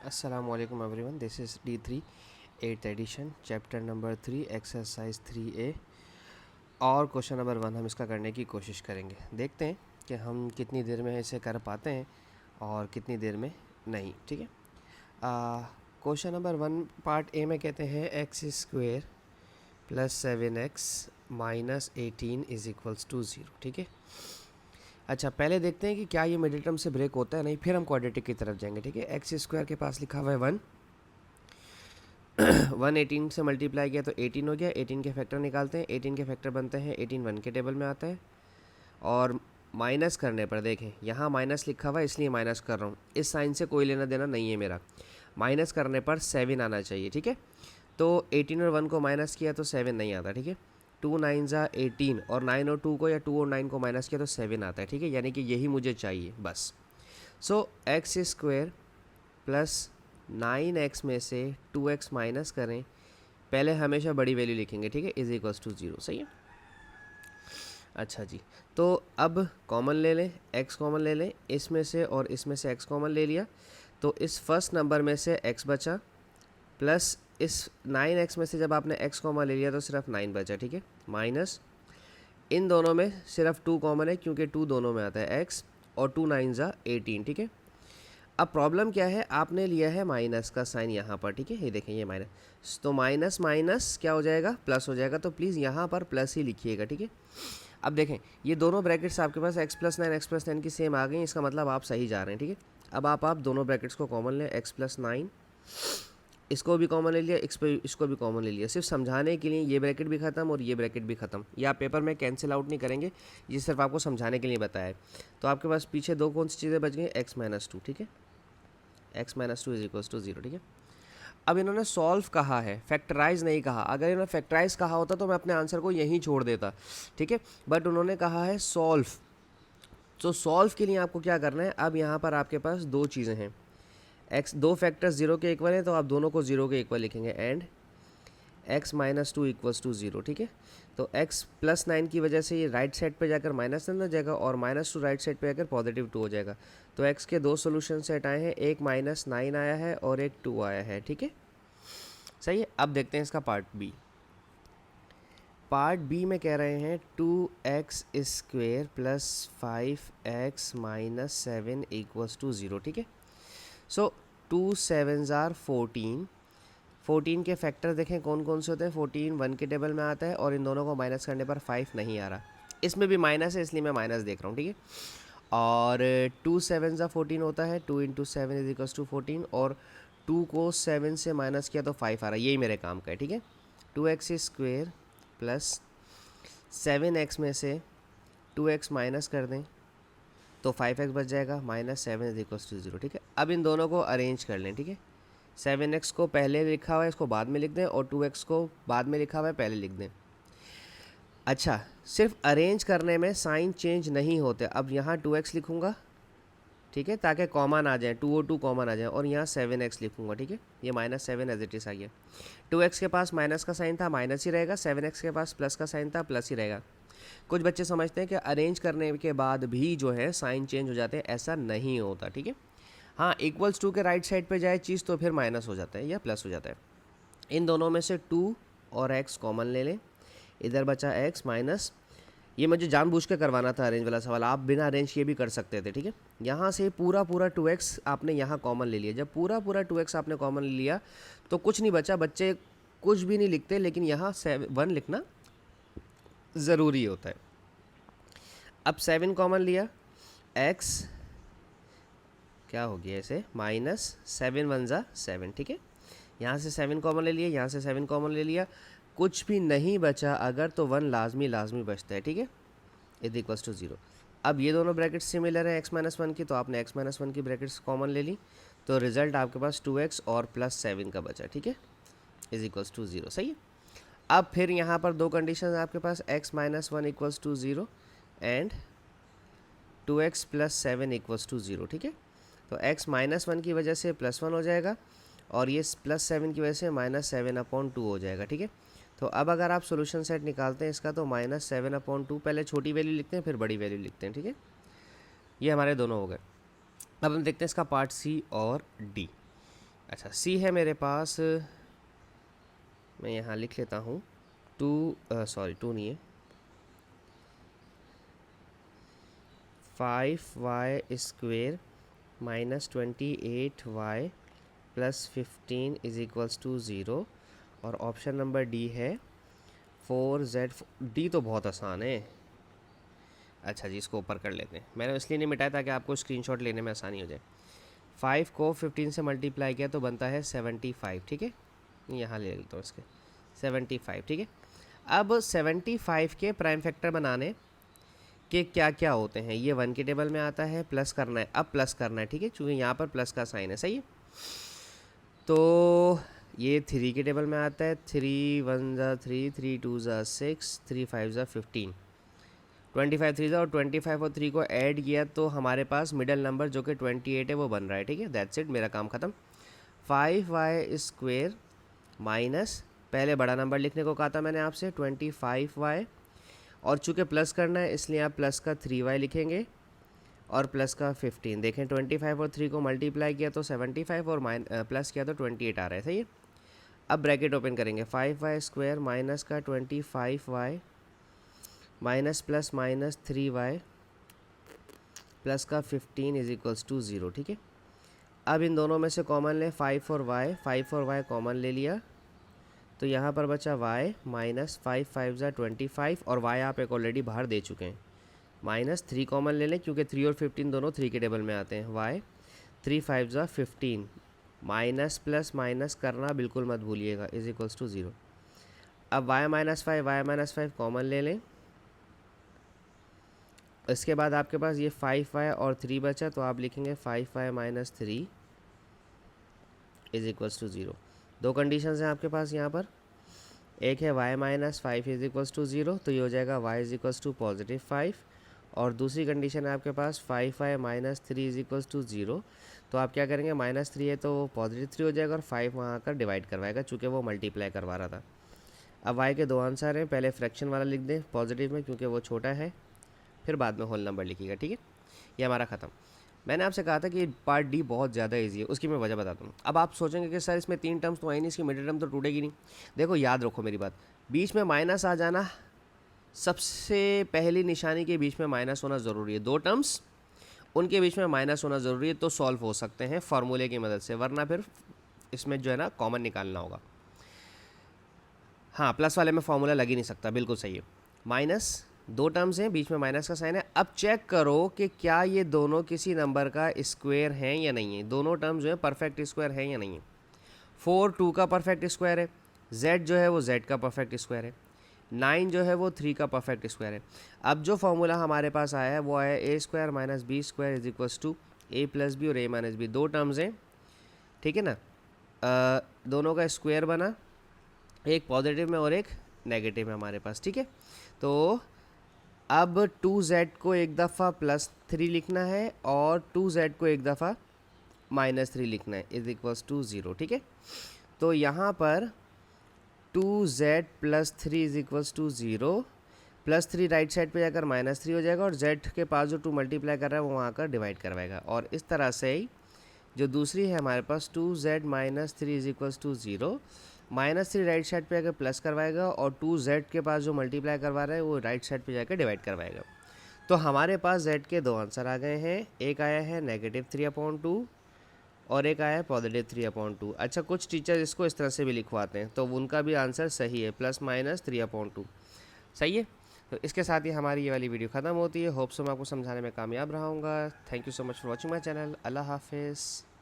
Assalamualaikum everyone, this is D3 8th edition chapter number 3 exercise 3A और question number 1 हम इसका करने की कोशिश करेंगे। देखते हैं कि हम कितनी देर में इसे कर पाते हैं और कितनी देर में नहीं। ठीक है, क्वेश्चन नंबर 1 पार्ट ए में कहते हैं x square plus 7x minus 18 is equals to 0। ठीक है, अच्छा पहले देखते हैं कि क्या ये मिडिल टर्म से ब्रेक होता है नहीं, फिर हम क्वाड्रेटिक की तरफ जाएंगे। ठीक है, एक्स स्क्वायर के पास लिखा हुआ है 1 1 18 से मल्टीप्लाई किया तो 18 हो गया। 18 के फैक्टर निकालते हैं, 18 के फैक्टर बनते हैं 18 1 के टेबल में आता है। और माइनस करने पर देखें यहाँ माइनस लिखा हुआ है इसलिए माइनस कर रहा हूँ, इस साइन से कोई लेना देना नहीं है मेरा। माइनस करने पर 7 आना चाहिए। ठीक है, तो 18 और 1 को माइनस किया तो 7 नहीं आता। ठीक है, 2 9 ज़ा 18 और 9 और 2 को या 2 और 9 को माइनस किया तो 7 आता है। ठीक है, यानी कि यही मुझे चाहिए बस। सो एक्स स्क्वेयर प्लस 9x में से 2x माइनस करें, पहले हमेशा बड़ी वैल्यू लिखेंगे। ठीक है, इज इक्वल्स टू 0। सही है, अच्छा जी। तो अब कॉमन ले लें, x कॉमन ले लें, इसमें से और इसमें से x कॉमन ले लिया तो इस फर्स्ट नंबर में से x बचा, प्लस इस 9x में से जब आपने x कॉमन ले लिया तो सिर्फ 9 बचा। ठीक है, माइनस इन दोनों में सिर्फ 2 कॉमन है क्योंकि 2 दोनों में आता है x, और 2 9 ज़ा 18। ठीक है, अब प्रॉब्लम क्या है, आपने लिया है माइनस का साइन यहाँ पर। ठीक है, ये देखें ये माइनस, तो माइनस माइनस क्या हो जाएगा, प्लस हो जाएगा। तो प्लीज़ यहाँ पर प्लस ही लिखिएगा। ठीक है, अब देखें ये दोनों ब्रैकेट्स आपके पास x प्लस 9 x प्लस 9 की सेम आ गई, इसका मतलब आप सही जा रहे हैं। ठीक है, अब आप दोनों ब्रैकेट्स को कॉमन लें, x प्लस 9 इसको भी कॉमन ले लिया, इसको भी कॉमन ले लिया, सिर्फ समझाने के लिए। ये ब्रैकेट भी ख़त्म और ये ब्रैकेट भी ख़त्म, या पेपर में कैंसिल आउट नहीं करेंगे, ये सिर्फ आपको समझाने के लिए बताया है। तो आपके पास पीछे दो कौन सी चीज़ें बच गई, x माइनस 2। ठीक है, x minus 2 is equals to 0। ठीक है, अब इन्होंने सॉल्व कहा है, फैक्टराइज नहीं कहा। अगर इन्होंने फैक्टराइज कहा होता तो मैं अपने आंसर को यहीं छोड़ देता। ठीक है, बट उन्होंने कहा है सॉल्व। तो सॉल्व के लिए आपको क्या करना है, अब यहाँ पर आपके पास दो चीज़ें हैं, x दो फैक्टर्स 0 के इक्वल है तो आप दोनों को 0 के इक्वल लिखेंगे, and x minus 2 equals to 0। ठीक है, तो x प्लस 9 की वजह से ये राइट साइड पे जाकर माइनस 9 हो जाएगा और माइनस 2 राइट साइड पे जाकर पॉजिटिव 2 हो जाएगा। तो x के दो सोल्यूशन सेट आए हैं, एक माइनस 9 आया है और एक 2 आया है। ठीक है, सही है। अब देखते हैं इसका पार्ट बी। पार्ट बी में कह रहे हैं 2x square plus 5x minus 7 equals to 0। ठीक है, सो 2 7 ज़ार 14। 14 के फैक्टर देखें कौन कौन से होते हैं, 14 1 के टेबल में आता है और इन दोनों को माइनस करने पर 5 नहीं आ रहा, इसमें भी माइनस है इसलिए मैं माइनस देख रहा हूँ। ठीक है, और 2 7 ज़ा 14 होता है, 2 इंटू 7 इज इक्वल्स टू 14, और 2 को 7 से माइनस किया तो 5 आ रहा है, यही मेरे काम का है। ठीक है, 2x स्क्वेयर प्लस 7x में से 2x माइनस कर दें तो 5x बच जाएगा, माइनस 7 इज इक्वल्स टू 0। ठीक है, अब इन दोनों को अरेंज कर लें। ठीक है, 7x को पहले लिखा हुआ है इसको बाद में लिख दें, और 2x को बाद में लिखा हुआ है पहले लिख दें। अच्छा, सिर्फ अरेंज करने में साइन चेंज नहीं होते। अब यहाँ 2x लिखूँगा, ठीक है, ताकि कॉमन आ जाए, 2 और 2 कॉमन आ जाए, और यहाँ 7x लिखूँगा। ठीक है, ये माइनस 7 एज इट इज़ आ गया। 2x के पास माइनस का साइन था, माइनस ही रहेगा, 7x के पास प्लस का साइन था, प्लस ही रहेगा। कुछ बच्चे समझते हैं कि अरेंज करने के बाद भी जो है साइन चेंज हो जाते हैं, ऐसा नहीं होता। ठीक है, हाँ, इक्वल्स टू के राइट साइड पे जाए चीज़ तो फिर माइनस हो जाता है या प्लस हो जाता है। इन दोनों में से 2 और x कॉमन ले लें, इधर बचा x माइनस, ये मुझे जानबूझ के करवाना था अरेंज वाला सवाल, आप बिना अरेंज किए भी कर सकते थे। ठीक है, यहाँ से पूरा 2x आपने यहाँ कॉमन ले लिया। जब पूरा 2x आपने कॉमन ले लिया तो कुछ नहीं बचा, बच्चे कुछ भी नहीं लिखते, लेकिन यहाँ 1 लिखना ज़रूरी होता है। अब 7 कॉमन लिया, x क्या हो गया इसे, माइनस 7 1 ज़ा 7। ठीक है, यहाँ से 7 कॉमन ले लिया, यहाँ से 7 कॉमन ले लिया, कुछ भी नहीं बचा अगर तो 1 लाजमी बचता है। ठीक है, इज इक्वल्स टू 0। अब ये दोनों ब्रैकेट्स सिमिलर है x माइनस 1 की, तो आपने x माइनस 1 की ब्रैकेट्स कॉमन ले ली, तो रिजल्ट आपके पास 2x और प्लस 7 का बचा। ठीक है, इज इक्वल्स टू 0। सही है। अब फिर यहाँ पर दो कंडीशन है आपके पास, x minus 1 equals to 0 and 2x plus 7 equals to 0। ठीक है, तो x माइनस 1 की वजह से प्लस 1 हो जाएगा और ये प्लस 7 की वजह से माइनस 7/2 हो जाएगा। ठीक है, तो अब अगर आप सॉल्यूशन सेट निकालते हैं इसका तो माइनस 7/2, पहले छोटी वैल्यू लिखते हैं फिर बड़ी वैल्यू लिखते हैं। ठीक है, ये हमारे दोनों हो गए। अब हम देखते हैं इसका पार्ट सी और डी। अच्छा सी है मेरे पास, मैं यहाँ लिख लेता हूँ 2 नहीं है, 5y² minus 28y plus 15 is equals to 0। और ऑप्शन नंबर डी है 4z। डी तो बहुत आसान है। अच्छा जी, इसको ऊपर कर लेते हैं, मैंने इसलिए नहीं मिटाया ताकि आपको स्क्रीनशॉट लेने में आसानी हो जाए। 5 को 15 से मल्टीप्लाई किया तो बनता है 75, ठीक है, यहाँ ले लेता हूँ इसके 75, ठीक है। अब 75 के प्राइम फैक्टर बनाने के क्या क्या होते हैं, ये 1 के टेबल में आता है, प्लस करना है, अब प्लस करना है, ठीक है, क्योंकि यहाँ पर प्लस का साइन है, सही है। तो ये 3 के टेबल में आता है, 3 1 ज़ा 3, 3 2 ज़ा 6, 3 5 ज़ा 15, 25 3 ज़ा, और 25 और 3 को ऐड किया तो हमारे पास मिडल नंबर जो कि 28 है वो बन रहा है, ठीक है। दैट्स इट, मेरा काम ख़त्म। 5y² माइनस, पहले बड़ा नंबर लिखने को कहा था मैंने आपसे, 25y, और चूँकि प्लस करना है इसलिए आप प्लस का 3y लिखेंगे और प्लस का 15। देखें 25 और 3 को मल्टीप्लाई किया तो 75 और प्लस किया तो 28 आ रहा है, सही है। अब ब्रैकेट ओपन करेंगे, 5y² माइनस का 25y minus plus minus 3y plus का 15 इज इक्वल्स टू 0, ठीक है। अब इन दोनों में से कॉमन लें 5 और y कॉमन ले लिया तो यहाँ पर बचा y माइनस 5 5 ज़ा 25, और y आप एक ऑलरेडी बाहर दे चुके हैं, माइनस 3 कॉमन ले लें क्योंकि 3 और 15 दोनों 3 के टेबल में आते हैं। y 3 5 ज़ा 15, माइनस प्लस माइनस करना बिल्कुल मत भूलिएगा, इज इक्वल्स टू 0। अब y माइनस 5 कॉमन ले लें, इसके बाद आपके पास ये 5y और 3 बचा तो आप लिखेंगे 5y minus 3 is equals to 0। दो कंडीशंस हैं आपके पास यहाँ पर, एक है y minus 5 is equals to 0, तो ये हो जाएगा y is equals to positive 5, और दूसरी कंडीशन है आपके पास 5y minus 3 is equals to 0, तो आप क्या करेंगे, -3 है तो वो पॉजिटिव 3 हो जाएगा और 5 वहाँ आकर डिवाइड करवाएगा चूँकि वो मल्टीप्लाई करवा रहा था। अब y के दो आंसर हैं, पहले फ्रैक्शन वाला लिख दें पॉजिटिव में क्योंकि वो छोटा है, फिर बाद में होल नंबर लिखिएगा, ठीक है। ये हमारा ख़त्म। मैंने आपसे कहा था कि पार्ट डी बहुत ज़्यादा इजी है, उसकी मैं वजह बताता हूँ। अब आप सोचेंगे कि सर इसमें 3 टर्म्स तो आई नहीं, इसकी मिडिल टर्म तो टूटेगी नहीं। देखो याद रखो मेरी बात, बीच में माइनस आ जाना, सबसे पहली निशानी के बीच में माइनस होना ज़रूरी है। 2 टर्म्स उनके बीच में माइनस होना ज़रूरी है तो सॉल्व हो सकते हैं फार्मूले की मदद से, वरना फिर इसमें जो है ना कॉमन निकालना होगा। हाँ, प्लस वाले में फार्मूला लग ही नहीं सकता, बिल्कुल सही है। माइनस 2 टर्म्स हैं, बीच में माइनस का साइन है। अब चेक करो कि क्या ये दोनों किसी नंबर का स्क्वायर हैं या नहीं है। दोनों टर्म जो है परफेक्ट स्क्वायर है या नहीं है। 4 2 का परफेक्ट स्क्वायर है, z जो है वो z का परफेक्ट स्क्वायर है, 9 जो है वो 3 का परफेक्ट स्क्वायर है। अब जो फार्मूला हमारे पास आया है वो आया a² minus b² is equals to a plus b और a माइनस बी। 2 टर्म्स हैं, ठीक है ना, दोनों का स्क्वायर बना, एक पॉजिटिव में और एक नेगेटिव में हमारे पास, ठीक है। तो अब 2z को एक दफ़ा +3 लिखना है और 2z को एक दफ़ा -3 लिखना है, इज इक्वल्स टू 0, ठीक है। तो यहाँ पर 2z + 3 is equals to 0, +3 right side पे जाकर -3 हो जाएगा और z के पास जो 2 मल्टीप्लाई कर रहा है वो वहाँ आकर डिवाइड करवाएगा। और इस तरह से ही जो दूसरी है हमारे पास 2z - 3 is equals to 0, -3 right side पे आकर प्लस करवाएगा और 2z के पास जो मल्टीप्लाई करवा रहा है वो राइट साइड पे जाकर डिवाइड करवाएगा। तो हमारे पास z के 2 आंसर आ गए हैं, एक आया है -3/2 और एक आया है +3/2। अच्छा, कुछ टीचर इसको इस तरह से भी लिखवाते हैं तो उनका भी आंसर सही है, +-3/2, सही है। तो इसके साथ ही हमारी ये वाली वीडियो ख़त्म होती है। होप सो मैं आपको समझाने में कामयाब रहा हूँगा। Thank you so much for watching my channel. Allah हाफिज़।